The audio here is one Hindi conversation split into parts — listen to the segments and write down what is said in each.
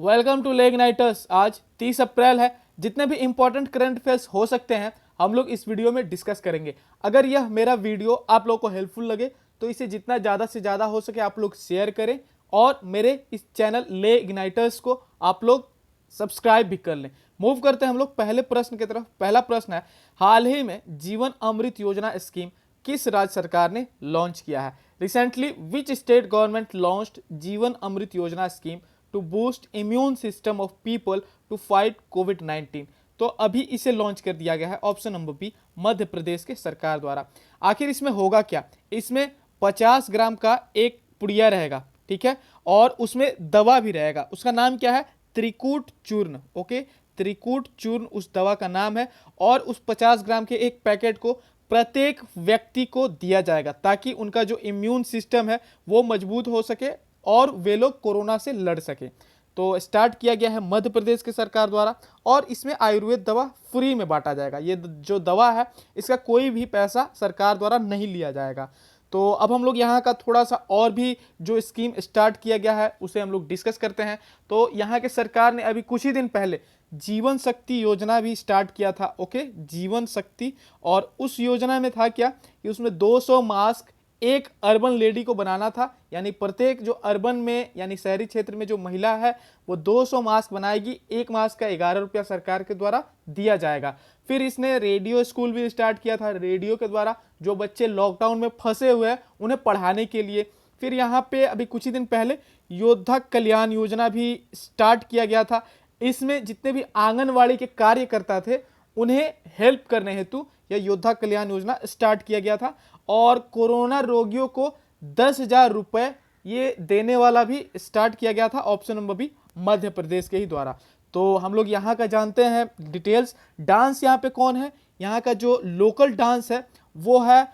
Welcome to leg नाइटर्स। आज 30 अप्रैल है। जितने भी इंपॉर्टेंट करंट अफेयर्स हो सकते हैं हम लोग इस वीडियो में डिस्कस करेंगे। अगर यह मेरा वीडियो आप लोगों को हेल्पफुल लगे तो इसे जितना ज़्यादा से ज़्यादा हो सके आप लोग शेयर करें और मेरे इस चैनल ले इग्नाइटर्स को आप लोग सब्सक्राइब भी कर लें। मूव करते हैं हम लोग पहले प्रश्न की तरफ। पहला प्रश्न है, हाल ही में जीवन अमृत योजना स्कीम किस राज्य सरकार ने लॉन्च किया है? Recently which state government launched Jeevan Amrit Yojana scheme to boost immune system of people to fight कोविड-19? तो अभी इसे लॉन्च कर दिया गया है। Option number B, Madhya Pradesh के सरकार द्वारा। आखिर इसमें होगा क्या? इसमें 50 ग्राम का एक पुड़िया रहेगा, ठीक है, और उसमें दवा भी रहेगा। उसका नाम क्या है? त्रिकूट चूर्ण। ओके, त्रिकूट चूर्ण उस दवा का नाम है और उस 50 ग्राम के एक पैकेट को प्रत्येक व्यक्ति को दिया जाएगा ताकि उनका जो इम्यून सिस्टम है वो मजबूत हो सके और वे लोग कोरोना से लड़ सके। तो स्टार्ट किया गया है मध्य प्रदेश की सरकार द्वारा और इसमें आयुर्वेद दवा फ्री में बांटा जाएगा। ये जो दवा है इसका कोई भी पैसा सरकार द्वारा नहीं लिया जाएगा। तो अब हम लोग यहाँ का थोड़ा सा और भी जो स्कीम स्टार्ट किया गया है उसे हम लोग डिस्कस करते हैं। तो यहाँ के सरकार ने अभी कुछ ही दिन पहले जीवन शक्ति योजना भी स्टार्ट किया था। ओके, जीवन शक्ति, और उस योजना में था क्या कि उसमें 200 मास्क एक अर्बन लेडी को बनाना था। यानी प्रत्येक जो अर्बन में यानी शहरी क्षेत्र में जो महिला है वो 200 मास्क बनाएगी। एक मास्क का 11 रुपया सरकार के द्वारा दिया जाएगा। फिर इसने रेडियो स्कूल भी स्टार्ट किया था। रेडियो के द्वारा जो बच्चे लॉकडाउन में फंसे हुए हैं उन्हें पढ़ाने के लिए। फिर यहाँ पे अभी कुछ ही दिन पहले योद्धा कल्याण योजना भी स्टार्ट किया गया था। इसमें जितने भी आंगनवाड़ी के कार्यकर्ता थे उन्हें हेल्प करने हेतु यह योद्धा कल्याण योजना स्टार्ट किया गया था और कोरोना रोगियों को 10,000 रुपए ये देने वाला भी स्टार्ट किया गया था। Option number B, Madhya Pradesh के ही द्वारा। तो हम लोग यहाँ का जानते हैं डिटेल्स। डांस यहाँ पे कौन है? यहाँ का जो लोकल डांस है वो है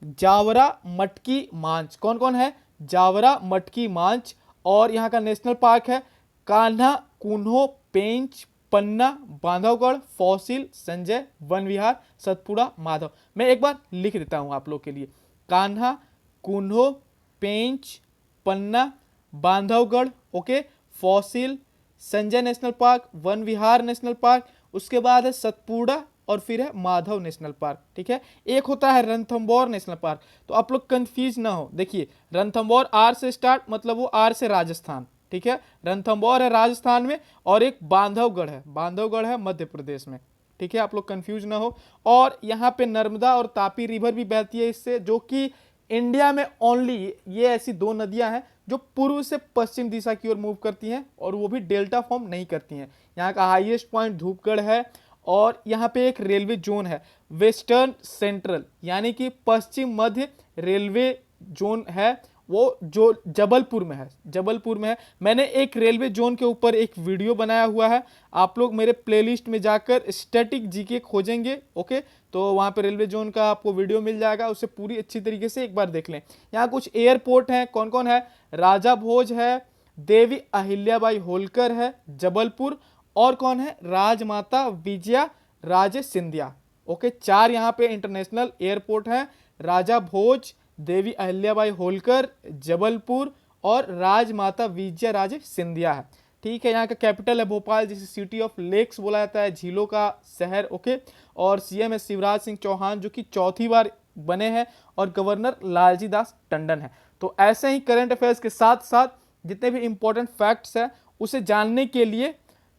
जावरा मटकी मांच। कौन कौन है? जावरा मटकी मांच। और यहाँ का नेशनल पार्क है कान्हा, कुन्हो, पेंच, पन्ना, बांधवगढ़, फॉसिल, संजय, वन विहार, सतपुड़ा, माधव। मैं एक बार लिख देता हूं आप लोग के लिए। Kanha, Kuno, Pench, Panna, Bandhavgarh, okay, fossil, Sanjay national park, Van Vihar national park, उसके बाद है सतपुड़ा और फिर है माधव नेशनल पार्क। ठीक है, एक होता है रणथंबोर नेशनल पार्क। तो आप लोग कंफ्यूज ना हो। देखिए, रणथंबोर आर से स्टार्ट, मतलब वो आर से राजस्थान, ठीक है, रणथंबोर है राजस्थान में और एक बांधवगढ़ है, बांधवगढ़ है मध्य प्रदेश में। ठीक है, आप लोग कंफ्यूज ना हो। और यहाँ पे नर्मदा और तापी रिवर भी बहती है इससे, जो कि इंडिया में ओनली ये ऐसी दो नदियां हैं जो पूर्व से पश्चिम दिशा की ओर मूव करती हैं और वो भी डेल्टा फॉर्म नहीं करती हैं। यहाँ का हाईएस्ट पॉइंट धूपगढ़ है और यहाँ पे एक रेलवे जोन है वेस्टर्न सेंट्रल, यानी कि पश्चिम मध्य रेलवे जोन है, वो जो जबलपुर में है, जबलपुर में है। मैंने एक रेलवे जोन के ऊपर एक वीडियो बनाया हुआ है। आप लोग मेरे प्लेलिस्ट में जाकर स्टैटिक जीके खोजेंगे, ओके, तो वहाँ पे रेलवे जोन का आपको वीडियो मिल जाएगा। उसे पूरी अच्छी तरीके से एक बार देख लें। यहाँ कुछ एयरपोर्ट हैं, कौन कौन है? राजा भोज है, देवी अहिल्याबाई होलकर है जबलपुर, और कौन है? राजमाता विजया राजे सिंधिया। ओके, 4 यहाँ पे इंटरनेशनल एयरपोर्ट हैं। राजा भोज, देवी अहिल्याबाई होलकर जबलपुर और राजमाता विजया राजे सिंधिया है। ठीक है, यहाँ का कैपिटल है भोपाल, जिसे सिटी ऑफ लेक्स बोला जाता है, झीलों का शहर। ओके, और सीएम है शिवराज सिंह चौहान, जो कि चौथी बार बने हैं, और गवर्नर लालजी दास टंडन है। तो ऐसे ही करंट अफेयर्स के साथ साथ जितने भी इंपॉर्टेंट फैक्ट्स हैं उसे जानने के लिए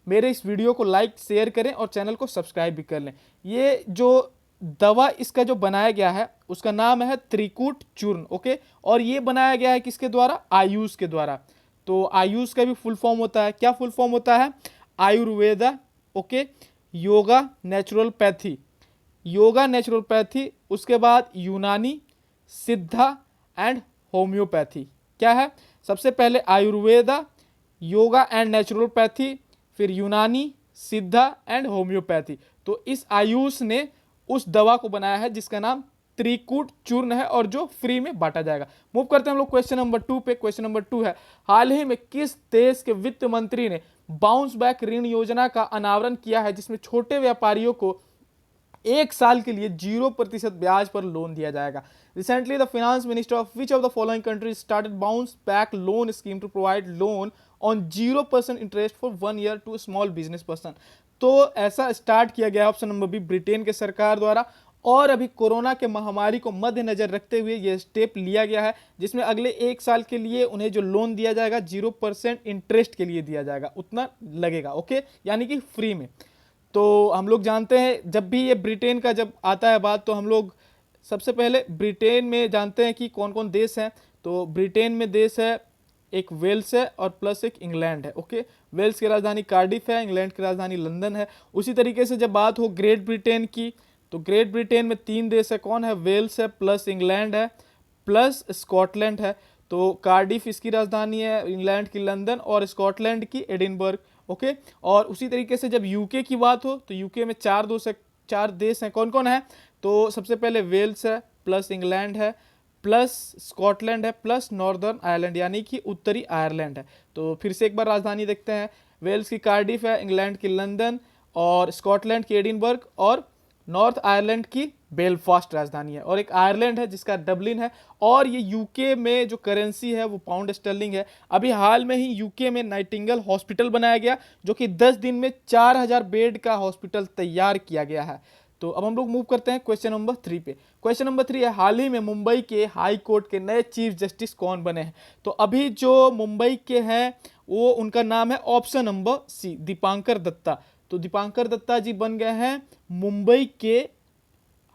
मेरे इस वीडियो को लाइक शेयर करें और चैनल को सब्सक्राइब भी कर लें। ये जो दवा इसका जो बनाया गया है उसका नाम है त्रिकूट चूर्ण। ओके, और ये बनाया गया है किसके द्वारा? आयुष के द्वारा। तो आयुष का भी फुल फॉर्म होता है, क्या फुल फॉर्म होता है? Ayurveda, okay, yoga naturopathy, yoga naturopathy, उसके बाद यूनानी, सिद्धा एंड होम्योपैथी। क्या है? सबसे पहले आयुर्वेदा, योगा एंड नेचुरोपैथी, फिर यूनानी, सिद्धा एंड होम्योपैथी। तो इस आयुष ने उस दवा को बनाया है जिसका नाम त्रिकूट चूर्ण है और जो फ्री में बांटा जाएगा। मूव करते हैं हम लोग क्वेश्चन नंबर 2 पे। क्वेश्चन नंबर 2 है, हाल ही में किस देश के वित्त मंत्री ने बाउंस बैक ऋण योजना का अनावरण किया है जिसमें छोटे व्यापारियों को 1 साल के लिए 0% ब्याज पर लोन दिया जाएगा? Recently the finance minister of which of the following countries started bounce back loan scheme to provide loan on 0% interest for 1 year to small business person. तो ऐसा स्टार्ट किया गया ऑप्शन नंबर बी ब्रिटेन के सरकार द्वारा, और अभी कोरोना के महामारी को मद्देनजर रखते हुए यह स्टेप लिया गया है, जिसमें अगले 1 साल के लिए उन्हें जो लोन दिया जाएगा 0% इंटरेस्ट के लिए दिया जाएगा, उतना लगेगा, ओके, यानी कि फ्री में। तो हम लोग जानते हैं जब भी ये ब्रिटेन का जब आता है बात, तो हम लोग सबसे पहले ब्रिटेन में जानते हैं कि कौन कौन देश हैं। तो ब्रिटेन में देश है, एक वेल्स है और प्लस एक इंग्लैंड है, ओके। वेल्स की राजधानी कार्डिफ है, इंग्लैंड की राजधानी लंदन है। उसी तरीके से जब बात हो ग्रेट ब्रिटेन की, तो ग्रेट ब्रिटेन में 3 देश है, कौन है, वेल्स है, प्लस इंग्लैंड है, प्लस स्कॉटलैंड है। तो कार्डिफ इसकी राजधानी है, इंग्लैंड की लंदन और स्कॉटलैंड की एडिनबर्ग, ओके। और उसी तरीके से जब यूके की बात हो, तो यूके में 4 देश हैं, कौन कौन है, तो सबसे पहले वेल्स है, प्लस इंग्लैंड है, प्लस स्कॉटलैंड है, प्लस नॉर्दर्न आयरलैंड यानी कि उत्तरी आयरलैंड है। तो फिर से एक बार राजधानी देखते हैं, वेल्स की कार्डिफ है, इंग्लैंड की लंदन और स्कॉटलैंड की एडिनबर्ग और नॉर्थ आयरलैंड की बेलफास्ट राजधानी है, और एक आयरलैंड है जिसका डबलिन है। और ये यूके में जो करेंसी है वो पाउंड स्टर्लिंग है। अभी हाल में ही यूके में नाइटिंगेल हॉस्पिटल बनाया गया, जो कि 10 दिन में 4000 बेड का हॉस्पिटल तैयार किया गया है। तो अब हम लोग मूव करते हैं क्वेश्चन नंबर 3 पे। क्वेश्चन नंबर 3 है, हाल ही में मुंबई के हाई कोर्ट के नए चीफ जस्टिस कौन बने हैं। तो अभी जो मुंबई के हैं वो, उनका नाम है option number C, Deepankar Datta. तो दीपांकर दत्ता जी बन गए हैं मुंबई के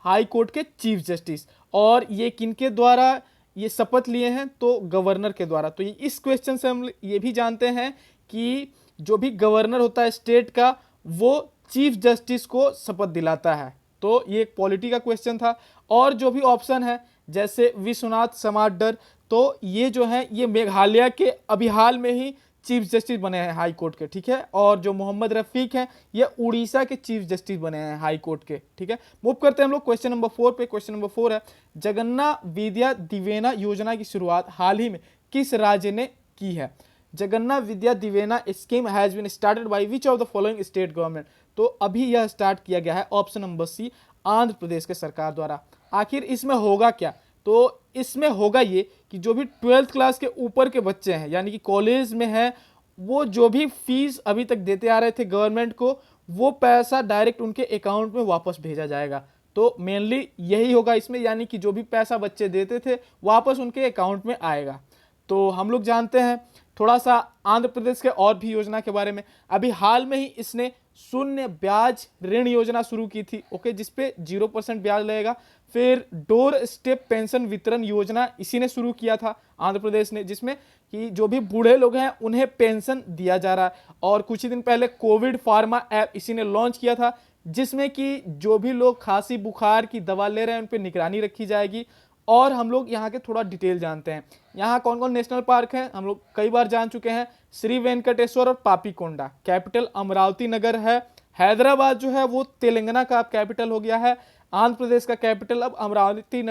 हाई कोर्ट के चीफ जस्टिस। और ये किनके द्वारा ये शपथ लिए हैं, तो गवर्नर के द्वारा। तो इस क्वेश्चन से हम ये भी जानते हैं कि जो भी गवर्नर होता है स्टेट का, वो चीफ जस्टिस को शपथ दिलाता है। तो ये एक पॉलिटी का क्वेश्चन था। और जो भी ऑप्शन है जैसे विश्वनाथ समादर, तो ये जो है ये मेघालय के अभी हाल में ही चीफ जस्टिस बने हैं हाई कोर्ट के, ठीक है। और जो मोहम्मद रफीक हैं ये उड़ीसा के चीफ जस्टिस बने हैं हाई कोर्ट के, ठीक है। मूव करते हैं हम लोग क्वेश्चन नंबर 4 पे। क्वेश्चन नंबर 4 है, जगन्नाथ विद्या दिवेना योजना की शुरुआत हाल ही में किस राज्य ने की है। Jagannath Vidya Deevena scheme has been started by which of the following state government. तो अभी यह स्टार्ट किया गया है option number C, Andhra Pradesh के सरकार द्वारा। आखिर इसमें होगा क्या, तो इसमें होगा ये कि जो भी 12th क्लास के ऊपर के बच्चे हैं यानी कि कॉलेज में हैं, वो जो भी फीस अभी तक देते आ रहे थे गवर्नमेंट को, वो पैसा डायरेक्ट उनके अकाउंट में वापस भेजा जाएगा। तो मेनली यही होगा इसमें, यानी कि जो भी पैसा बच्चे देते थे वापस उनके अकाउंट में आएगा। तो हम लोग जानते हैं थोड़ा सा आंध्र प्रदेश के और भी योजना के बारे में। अभी हाल में ही इसने शून्य ब्याज ऋण योजना शुरू की थी, ओके, जिसपे 0% ब्याज लगेगा। फिर डोर स्टेप पेंशन वितरण योजना इसी ने शुरू किया था आंध्र प्रदेश ने, जिसमें कि जो भी बूढ़े लोग हैं उन्हें पेंशन दिया जा रहा है। और कुछ ही दिन पहले कोविड फार्मा ऐप इसी ने लॉन्च किया था, जिसमें कि जो भी लोग खांसी बुखार की दवा ले रहे हैं उन पर निगरानी रखी जाएगी। और हम लोग यहाँ के थोड़ा डिटेल जानते हैं, यहाँ कौन कौन नेशनल पार्क हैं हम लोग कई बार जान चुके हैं, श्री वेंकटेश्वर और पापीकोंडा। कैपिटल अमरावती नगर है। हैदराबाद जो है वो तेलंगाना का कैपिटल हो गया है। आंध्र प्रदेश का कैपिटल अब अमरावती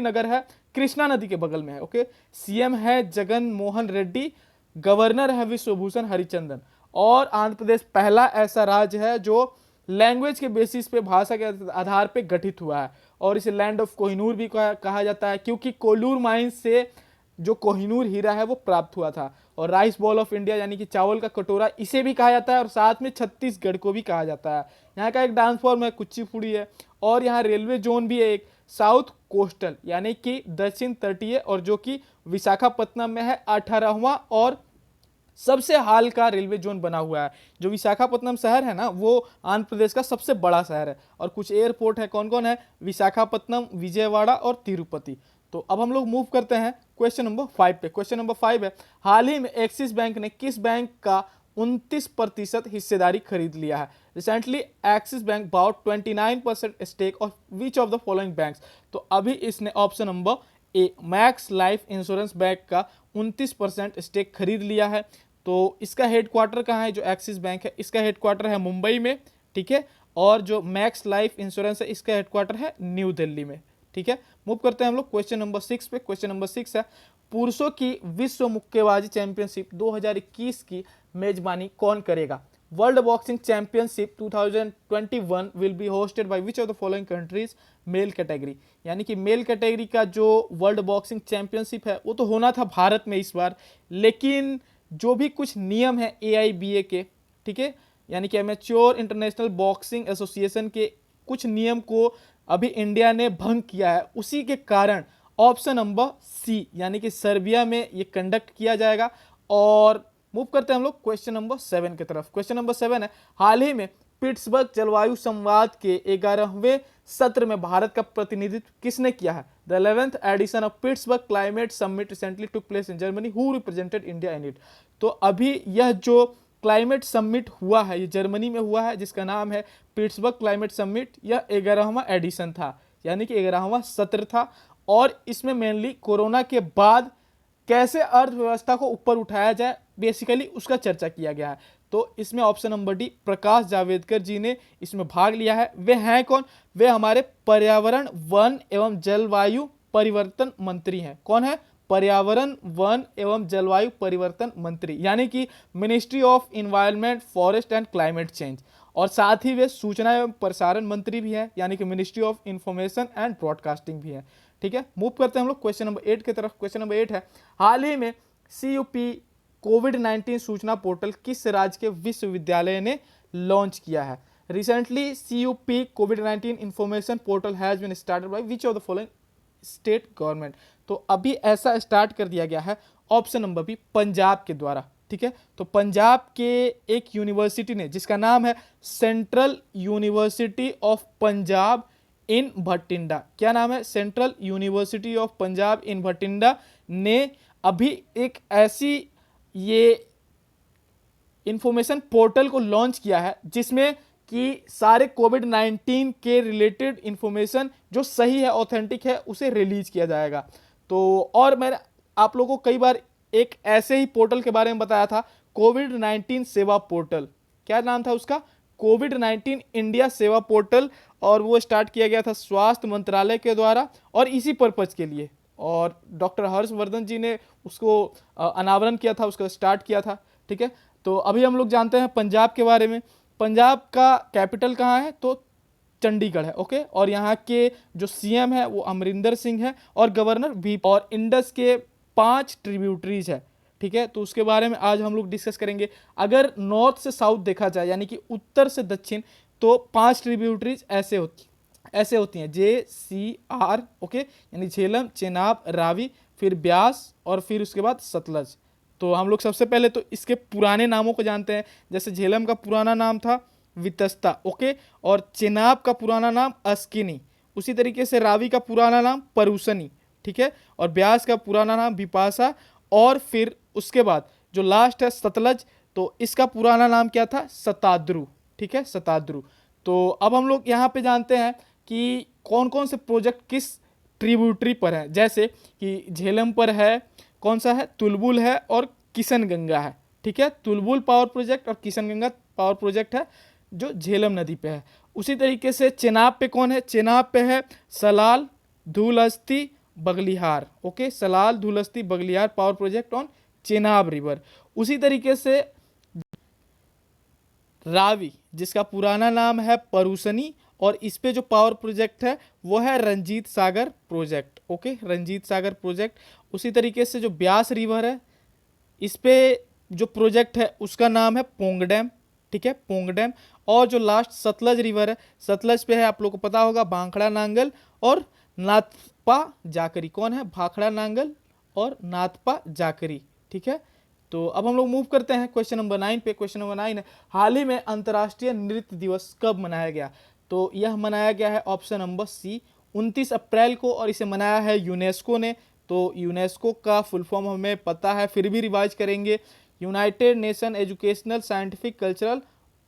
नगर है, कृष्णा नदी के बगल में है, ओके। सीएम है जगन मोहन रेड्डी, गवर्नर है विश्वभूषण हरिचंदन। और आंध्र प्रदेश पहला ऐसा राज्य है जो लैंग्वेज के बेसिस पे, भाषा के आधार पे गठित हुआ है। और इसे लैंड ऑफ कोहिनूर भी कहा जाता है, क्योंकि कोलूर माइंस से जो कोहिनूर हीरा है वो प्राप्त हुआ था। और राइस बॉल ऑफ इंडिया यानी कि चावल का कटोरा इसे भी कहा जाता है, और साथ में छत्तीसगढ़ को भी कहा जाता है। यहाँ का एक डांस फॉर्म है कुचिपुड़ी है। और यहाँ रेलवे जोन भी है एक, साउथ कोस्टल यानी कि दक्षिण तटीय, और जो कि विशाखापत्तनम में है 18वां और सबसे हाल का रेलवे जोन बना हुआ है। जो विशाखापत्तनम शहर है ना, वो आंध्र प्रदेश का सबसे बड़ा शहर है। और कुछ एयरपोर्ट है, कौन कौन है, विशाखापत्तनम, विजयवाड़ा और तिरुपति। तो अब हम लोग मूव करते हैं क्वेश्चन नंबर 5 पे। क्वेश्चन नंबर 5 है, हाल ही में एक्सिस बैंक ने किस बैंक का 29% हिस्सेदारी खरीद लिया है। Recently Axis bank bought 29% stake of which of the following banks. तो अभी इसने option number A, Max Life Insurance bank का 29% स्टेक खरीद लिया है। तो इसका हेडक्वार्टर कहाँ है, जो एक्सिस बैंक है इसका हेडक्वार्टर है मुंबई में, ठीक है। और जो मैक्स लाइफ इंश्योरेंस है इसका हेडक्वार्टर है न्यू दिल्ली में, ठीक है। मूव करते हैं हम लोग क्वेश्चन नंबर 6 पे। क्वेश्चन नंबर 6 है, पुरुषों की विश्व मुक्केबाजी चैंपियनशिप 2021 की मेजबानी कौन करेगा। World boxing championship 2021 will be hosted by which of the following countries male category. यानी कि मेल कैटेगरी का जो वर्ल्ड बॉक्सिंग चैंपियनशिप है वो तो होना था भारत में इस बार, लेकिन जो भी कुछ नियम है AIBA के, ठीक है, यानी कि एमेच्योर इंटरनेशनल बॉक्सिंग एसोसिएशन के कुछ नियम को अभी इंडिया ने भंग किया है, उसी के कारण ऑप्शन नंबर सी यानी कि सर्बिया में ये कंडक्ट किया जाएगा। और मूव करते हैं हम लोग क्वेश्चन नंबर 7 की तरफ। क्वेश्चन नंबर 7 है, हाल ही में पिट्सबर्ग जलवायु संवाद के 11वें सत्र में भारत का प्रतिनिधित्व किसने किया है? The 11th edition of Pittsburgh climate summit recently took place in Germany, who represented India in it. तो अभी यह जो क्लाइमेट समिट हुआ है ये जर्मनी में हुआ है, जिसका नाम है पिट्सबर्ग क्लाइमेट समिट। यह 11वां एडिशन था, यानी कि 11वां सत्र था, और इसमें मेनली कोरोना के बाद कैसे अर्थव्यवस्था को ऊपर उठाया जाए बेसिकली उसका चर्चा किया गया है। तो इसमें option number D Prakash Javadekar जी ने इसमें भाग लिया है। वे हैं कौन? वे हमारे पर्यावरण, वन एवं जलवायु परिवर्तन मंत्री हैं। कौन है? पर्यावरण, वन एवं जलवायु परिवर्तन मंत्री, यानी कि ministry of environment, forest and climate change. और साथ ही वे सूचना एवं प्रसारण मंत्री भी है, यानी कि ministry of information and broadcasting भी है। ठीक है, मूव करते हैं हम लोग क्वेश्चन नंबर 8 की तरफ। क्वेश्चन नंबर 8 है, हाल ही में CUP कोविड-19 सूचना पोर्टल किस राज्य के विश्वविद्यालय ने लॉन्च किया है? रिसेंटली CUP कोविड-19 information portal has been started by which of the following state government. तो अभी ऐसा स्टार्ट कर दिया गया है ऑप्शन नंबर बी पंजाब के द्वारा। ठीक है, तो पंजाब के एक यूनिवर्सिटी ने जिसका नाम है सेंट्रल यूनिवर्सिटी ऑफ पंजाब इन भटिंडा। क्या नाम है? सेंट्रल यूनिवर्सिटी ऑफ पंजाब इन भटिंडा ने अभी एक ऐसी ये इंफॉर्मेशन पोर्टल को लॉन्च किया है जिसमें कि सारे कोविड-19 के रिलेटेड इंफॉर्मेशन जो सही है, ऑथेंटिक है, उसे रिलीज किया जाएगा। तो और मैंने आप लोगों को कई बार एक ऐसे ही पोर्टल के बारे में बताया था, कोविड-19 सेवा पोर्टल। क्या नाम था उसका? कोविड-19 इंडिया सेवा पोर्टल। और वो स्टार्ट किया गया था स्वास्थ्य मंत्रालय के द्वारा और इसी पर्पज के लिए, और डॉक्टर हर्षवर्धन जी ने उसको अनावरण किया था, उसका स्टार्ट किया था। ठीक है, तो अभी हम लोग जानते हैं पंजाब के बारे में। पंजाब का कैपिटल कहाँ है? तो चंडीगढ़ है। ओके, और यहाँ के जो CM है वो अमरिंदर सिंह है और गवर्नर भी, और इंडस के 5 ट्रिब्यूटरीज है। ठीक है, तो उसके बारे में आज हम लोग डिस्कस करेंगे। अगर नॉर्थ से साउथ देखा जाए यानी कि उत्तर से दक्षिण, तो 5 ट्रिब्यूटरीज ऐसे होती हैं JCR। ओके, यानी झेलम, चेनाब, रावी, फिर ब्यास और फिर उसके बाद सतलज। तो हम लोग सबसे पहले तो इसके पुराने नामों को जानते हैं। जैसे झेलम का पुराना नाम था वितस्ता, ओके, और चेनाब का पुराना नाम अस्किनी, उसी तरीके से रावी का पुराना नाम परूसनी, ठीक है, और ब्यास का पुराना नाम बिपाशा, और फिर उसके बाद जो लास्ट है सतलज, तो इसका पुराना नाम क्या था? सताद्रु। ठीक है, सताद्रु। तो अब हम लोग यहाँ पे जानते हैं कि कौन कौन से प्रोजेक्ट किस ट्रिब्यूटरी पर हैं। जैसे कि झेलम पर है, कौन सा है? तुलबुल है और किशनगंगा है। ठीक है, तुलबुल पावर प्रोजेक्ट और किशनगंगा पावर प्रोजेक्ट है जो झेलम नदी पे है। उसी तरीके से चेनाब पे कौन है? चेनाब पे है Salal, Dulhasti, Baglihar. Okay, Salal, Dulhasti, Baglihar power project on Chenab river. उसी तरीके से रावी, जिसका पुराना नाम है परूसनी, और इस पे जो पावर प्रोजेक्ट है वो है Ranjit Sagar project. Okay, Ranjit Sagar project. उसी तरीके से जो ब्यास रिवर है, इस पे जो प्रोजेक्ट है उसका नाम है पोंग डैम। ठीक है, पोंग डैम। और जो लास्ट सतलज रिवर है, सतलज पे है, आप लोग को पता होगा, भाखड़ा नांगल और नाथपा जाकरी। कौन है? भाखड़ा नांगल और नाथपा जाकरी। ठीक है, तो अब हम लोग मूव करते हैं क्वेश्चन नंबर 9 पे। क्वेश्चन नंबर 9 है, हाल ही में अंतर्राष्ट्रीय नृत्य दिवस कब मनाया गया? तो यह मनाया गया है ऑप्शन नंबर सी 29 अप्रैल को, और इसे मनाया है यूनेस्को ने। तो यूनेस्को का फुल फॉर्म हमें पता है, फिर भी रिवाइज करेंगे, United Nation Educational Scientific Cultural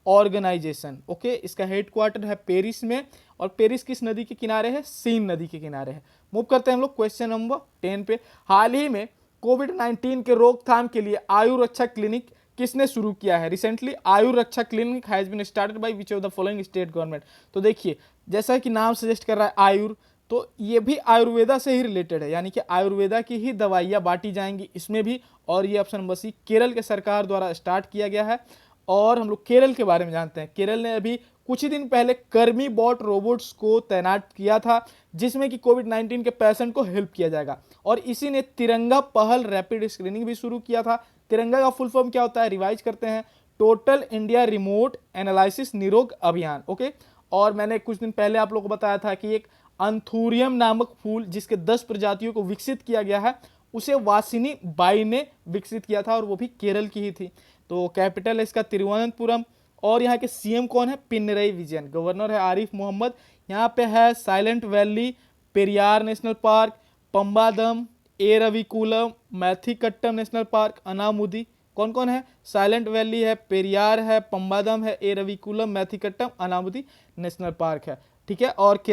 Organization. Okay, इसका हेडक्वार्टर है पेरिस में, और पेरिस किस नदी के किनारे है? सीन नदी के किनारे है। मूव करते हैं हम लोग क्वेश्चन नंबर 10 पे। हाल ही में कोविड-19 के रोकथाम के लिए आयु रक्षा क्लिनिक किसने शुरू किया है? Recently Ayu Raksha clinic has been started by which of the following state government. तो देखिए, जैसा कि नाम सजेस्ट कर रहा है आयुर, तो ये भी आयुर्वेदा से ही रिलेटेड है, यानी कि आयुर्वेदा की ही दवाइयाँ बांटी जाएंगी इसमें भी। और ये ऑप्शन नंबर सी केरल के सरकार द्वारा स्टार्ट किया गया है। और हम लोग केरल के बारे में जानते हैं। केरल ने अभी कुछ ही दिन पहले कर्मी बॉट रोबोट्स को तैनात किया था, जिसमें कि कोविड-19 के पेशेंट को हेल्प किया जाएगा। और इसी ने तिरंगा पहल रैपिड स्क्रीनिंग भी शुरू किया था। तिरंगा का फुल फॉर्म क्या होता है, रिवाइज करते हैं, टोटल इंडिया रिमोट एनालिसिस निरोग अभियान। ओके, और मैंने कुछ दिन पहले आप लोगों को बताया था कि एक अंथूरियम नामक फूल जिसके 10 प्रजातियों को विकसित किया गया है, उसे वासिनी बाई ने विकसित किया था और वो भी केरल की ही थी। तो कैपिटल है इसका तिरुवनंतपुरम। और यहाँ के सीएम कौन है, पिनरई विजयन। गवर्नर है आरिफ मोहम्मद। यहाँ पे है silent valley, Periyar national park, Pambadum, Eravikulam, Mathikettan national park, Anamudi. कौन कौन है, साइलेंट वैली है, पेरियार है, पंबादम है, एरविकुलम, मैथीकट्टम, अनामुदी नेशनल पार्क है। ठीक है, और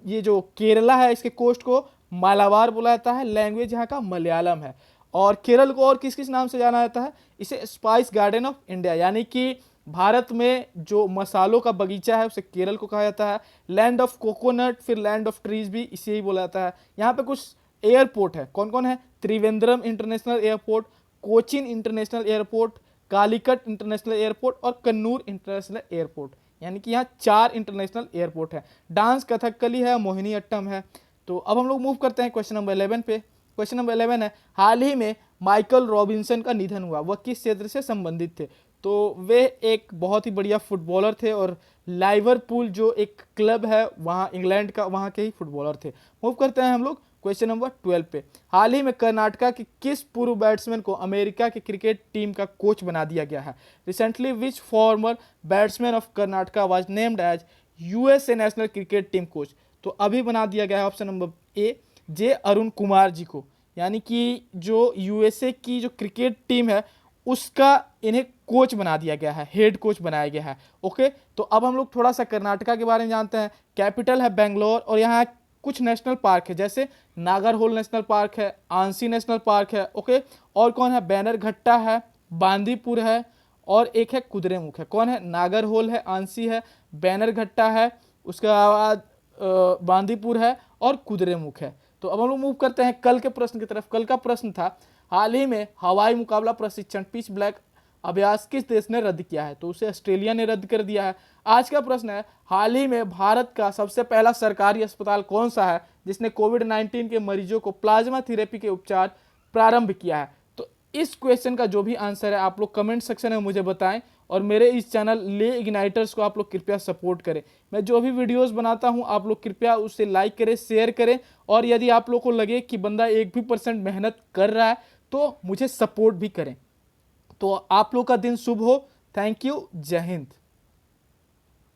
ये जो केरला है इसके कोस्ट को मालाबार बोला जाता है। लैंग्वेज यहाँ का मलयालम है। और केरल को और किस किस नाम से जाना जाता है, इसे स्पाइस गार्डन ऑफ इंडिया, यानी कि भारत में जो मसालों का बगीचा है उसे केरल को कहा जाता है। लैंड ऑफ कोकोनट, फिर लैंड ऑफ ट्रीज भी इसे ही बोला जाता है। यहाँ पे कुछ एयरपोर्ट है, कौन कौन है, Trivandrum international airport, Cochin international airport, Calicut international airport और कन्नूर इंटरनेशनल एयरपोर्ट। यानी कि यहाँ 4 इंटरनेशनल एयरपोर्ट है। डांस कथकली है, मोहिनी अट्टम है। तो अब हम लोग मूव करते हैं क्वेश्चन नंबर 11 पे। क्वेश्चन नंबर 11 है, हाल ही में माइकल रॉबिन्सन का निधन हुआ, वह किस क्षेत्र से संबंधित थे। तो वे एक बहुत ही बढ़िया फुटबॉलर थे और लिवरपूल जो एक क्लब है वहाँ इंग्लैंड का, वहाँ के ही फुटबॉलर थे। मूव करते हैं हम लोग क्वेश्चन नंबर 12 पे। हाल ही में कर्नाटका के किस पूर्व बैट्समैन को अमेरिका के क्रिकेट टीम का कोच बना दिया गया है। Recently which former batsman of Karnataka was named as USA national cricket team coach. तो अभी बना दिया गया है option number A, J Arun Kumar ji को, यानी कि जो यूएसए की जो क्रिकेट टीम है उसका इन्हें कोच बना दिया गया है, हेड कोच बनाया गया है। ओके, तो अब हम लोग थोड़ा सा कर्नाटका के बारे में जानते हैं। कैपिटल है बेंगलोर और यहाँ कुछ नेशनल पार्क है, जैसे नागरहोल नेशनल पार्क है, आंसी नेशनल पार्क है। ओके, और कौन है, बैनरघट्टा है, बांदीपुर है और एक है कुद्रेमुख है। कौन है, नागरहोल है, आंसी है, बैनरघट्टा है, उसके बाद बांदीपुर है और कुद्रेमुख है। तो अब हम लोग मूव करते हैं कल के प्रश्न की तरफ। कल का प्रश्न था, हाल ही में हवाई मुकाबला प्रशिक्षण पिच ब्लैक अभ्यास किस देश ने रद्द किया है। तो उसे ऑस्ट्रेलिया ने रद्द कर दिया है। आज का प्रश्न है, हाल ही में भारत का सबसे पहला सरकारी अस्पताल कौन सा है जिसने कोविड-19 के मरीजों को प्लाज्मा थेरेपी के उपचार प्रारंभ किया है। तो इस क्वेश्चन का जो भी आंसर है आप लोग कमेंट सेक्शन में मुझे बताएं और मेरे इस चैनल ले इग्नाइटर्स को आप लोग कृपया सपोर्ट करें। मैं जो भी वीडियोस बनाता हूं आप लोग कृपया उसे लाइक करें, शेयर करें और यदि आप लोग को लगे कि बंदा 1% भी मेहनत कर रहा है तो मुझे सपोर्ट भी करें। तो आप लोग का दिन शुभ हो। थैंक यू, जय हिंद।